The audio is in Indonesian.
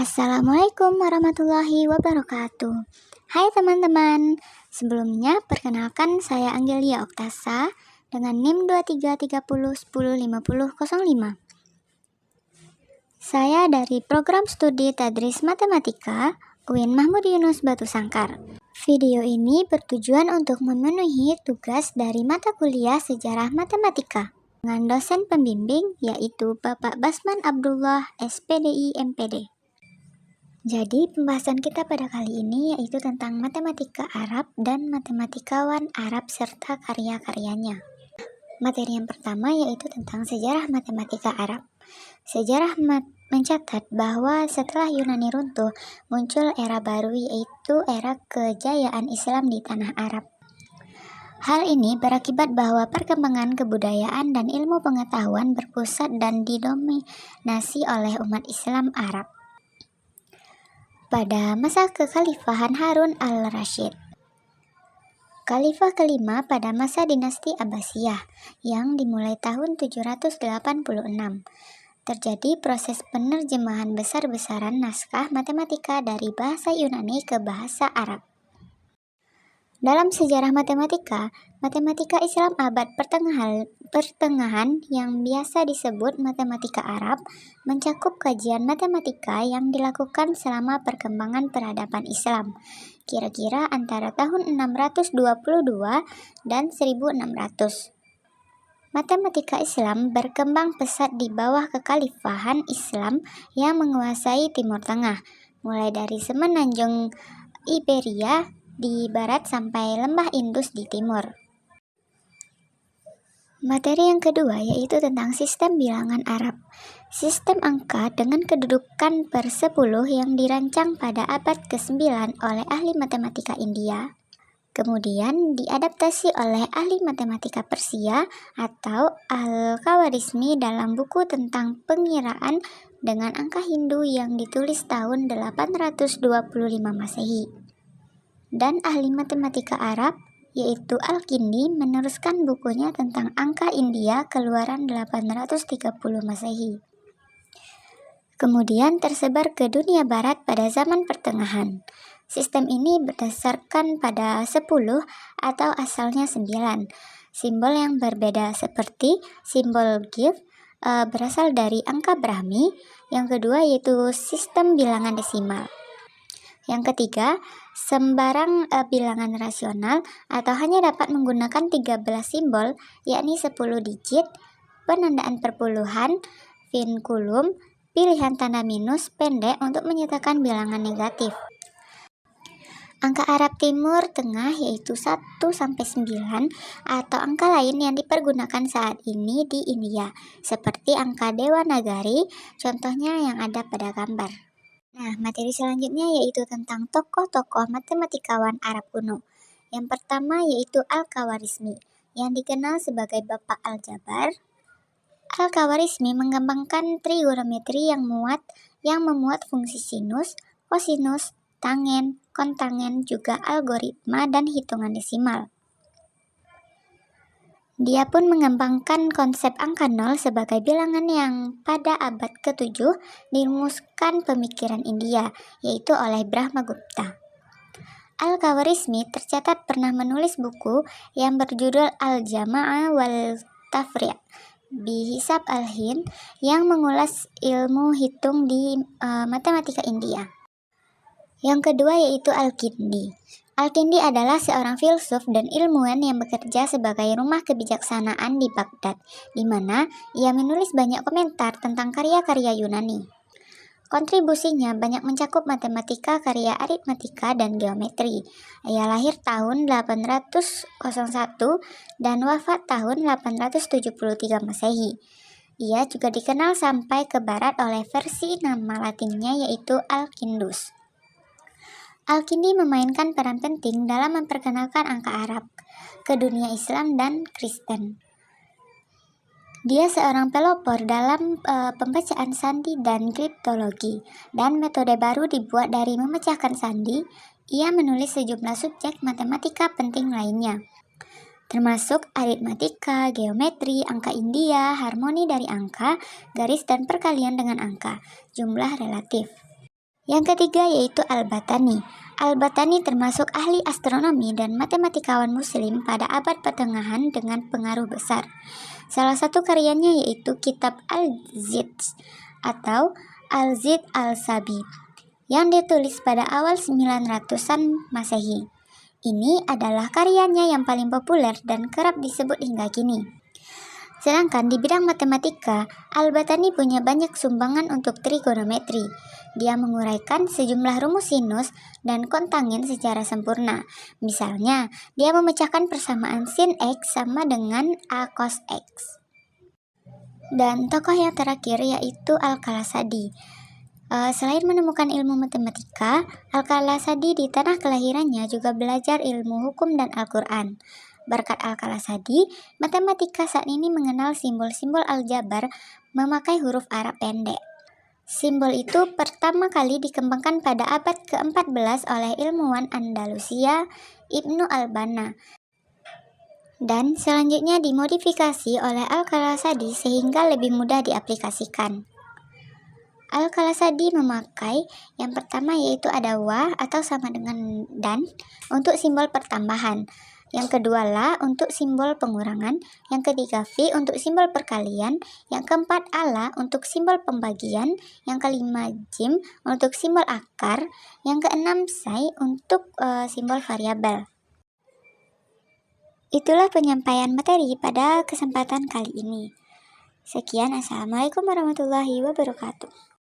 Assalamualaikum warahmatullahi wabarakatuh. Hai teman-teman, sebelumnya perkenalkan saya Anggelia Oktasa dengan NIM 2330105005. Saya dari program studi Tadris Matematika UIN Mahmud Yunus Batu Sangkar. Video ini bertujuan untuk memenuhi tugas dari mata kuliah Sejarah Matematika dengan dosen pembimbing yaitu Bapak Basman Abdullah SPDI MPD. Jadi pembahasan kita pada kali ini yaitu tentang matematika Arab dan matematikawan Arab serta karya-karyanya. Materi yang pertama yaitu tentang sejarah matematika Arab. Sejarah mencatat bahwa setelah Yunani runtuh, muncul era baru yaitu era kejayaan Islam di tanah Arab. Hal ini berakibat bahwa perkembangan kebudayaan dan ilmu pengetahuan berpusat dan didominasi oleh umat Islam Arab pada masa kekhalifahan Harun al-Rasyid. Khalifah kelima pada masa dinasti Abbasiyah yang dimulai tahun 786. Terjadi proses penerjemahan besar-besaran naskah matematika dari bahasa Yunani ke bahasa Arab. Dalam sejarah matematika Islam abad pertengahan yang biasa disebut matematika Arab mencakup kajian matematika yang dilakukan selama perkembangan peradaban Islam, kira-kira antara tahun 622 dan 1600. Matematika Islam berkembang pesat di bawah kekhalifahan Islam yang menguasai Timur Tengah, mulai dari semenanjung Iberia di barat sampai lembah Indus di timur. Materi yang kedua yaitu tentang sistem bilangan Arab. Sistem angka dengan kedudukan per 10 yang dirancang pada abad ke-9 oleh ahli matematika India, kemudian diadaptasi oleh ahli matematika Persia atau Al-Khawarizmi dalam buku tentang pengiraan dengan angka Hindu yang ditulis tahun 825 Masehi. Dan ahli matematika Arab yaitu Al-Kindi meneruskan bukunya tentang angka India keluaran 830 Masehi. Kemudian tersebar ke dunia barat pada zaman pertengahan. Sistem ini berdasarkan pada 10 atau asalnya 9. Simbol yang berbeda seperti simbol Gif berasal dari angka Brahmi. Yang kedua yaitu sistem bilangan desimal. Yang ketiga, sembarang bilangan rasional atau hanya dapat menggunakan 13 simbol, yakni 10 digit, penandaan perpuluhan, vinkulum, pilihan tanda minus pendek untuk menyatakan bilangan negatif. Angka Arab Timur Tengah yaitu 1-9 atau angka lain yang dipergunakan saat ini di India, seperti angka Dewanagari, contohnya yang ada pada gambar. Nah, materi selanjutnya yaitu tentang tokoh-tokoh matematikawan Arab kuno. Yang pertama yaitu Al-Khawarizmi, yang dikenal sebagai Bapak Aljabar. Al-Khawarizmi mengembangkan trigonometri yang memuat fungsi sinus, kosinus, tangen, kontangen, juga algoritma dan hitungan desimal. Dia pun mengembangkan konsep angka nol sebagai bilangan yang pada abad ke-7 dirumuskan pemikiran India, yaitu oleh Brahmagupta. Al-Khawarizmi tercatat pernah menulis buku yang berjudul Al-Jama'ah wal Tafri' bi Hisab al-Hind yang mengulas ilmu hitung di matematika India. Yang kedua yaitu Al-Kindi. Al-Kindi adalah seorang filsuf dan ilmuwan yang bekerja sebagai rumah kebijaksanaan di Baghdad, di mana ia menulis banyak komentar tentang karya-karya Yunani. Kontribusinya banyak mencakup matematika, karya aritmatika, dan geometri. Ia lahir tahun 801 dan wafat tahun 873 Masehi. Ia juga dikenal sampai ke barat oleh versi nama latinnya yaitu Al-Kindus. Al-Kindi memainkan peran penting dalam memperkenalkan angka Arab ke dunia Islam dan Kristen. Dia seorang pelopor dalam pembacaan sandi dan kriptologi, dan metode baru dibuat dari memecahkan sandi. Ia menulis sejumlah subjek matematika penting lainnya, termasuk aritmatika, geometri, angka India, harmoni dari angka, garis dan perkalian dengan angka, jumlah relatif. Yang ketiga yaitu Al-Batani. Al-Batani termasuk ahli astronomi dan matematikawan muslim pada abad pertengahan dengan pengaruh besar. Salah satu karyanya yaitu Kitab Al-Zid atau Al-Zid Al-Sabi yang ditulis pada awal 900-an Masehi. Ini adalah karyanya yang paling populer dan kerap disebut hingga kini. Sedangkan di bidang matematika, Al-Batani punya banyak sumbangan untuk trigonometri. Dia menguraikan sejumlah rumus sinus dan kontangent secara sempurna. Misalnya, dia memecahkan persamaan sin X sama dengan A cos X. Dan tokoh yang terakhir yaitu Al-Khalasadi. Selain menemukan ilmu matematika, Al-Khalasadi di tanah kelahirannya juga belajar ilmu hukum dan Al-Quran. Berkat Al-Khalasadi, matematika saat ini mengenal simbol-simbol aljabar memakai huruf Arab pendek. Simbol itu pertama kali dikembangkan pada abad ke-14 oleh ilmuwan Andalusia Ibnu Al-Banna dan selanjutnya dimodifikasi oleh Al-Khalasadi sehingga lebih mudah diaplikasikan. Al-Khalasadi memakai yang pertama yaitu ada wa atau sama dengan dan untuk simbol pertambahan. Yang kedua la untuk simbol pengurangan, yang ketiga fi untuk simbol perkalian, yang keempat ala untuk simbol pembagian, yang kelima jim untuk simbol akar, yang keenam psi untuk simbol variabel. Itulah penyampaian materi pada kesempatan kali ini. Sekian, assalamualaikum warahmatullahi wabarakatuh.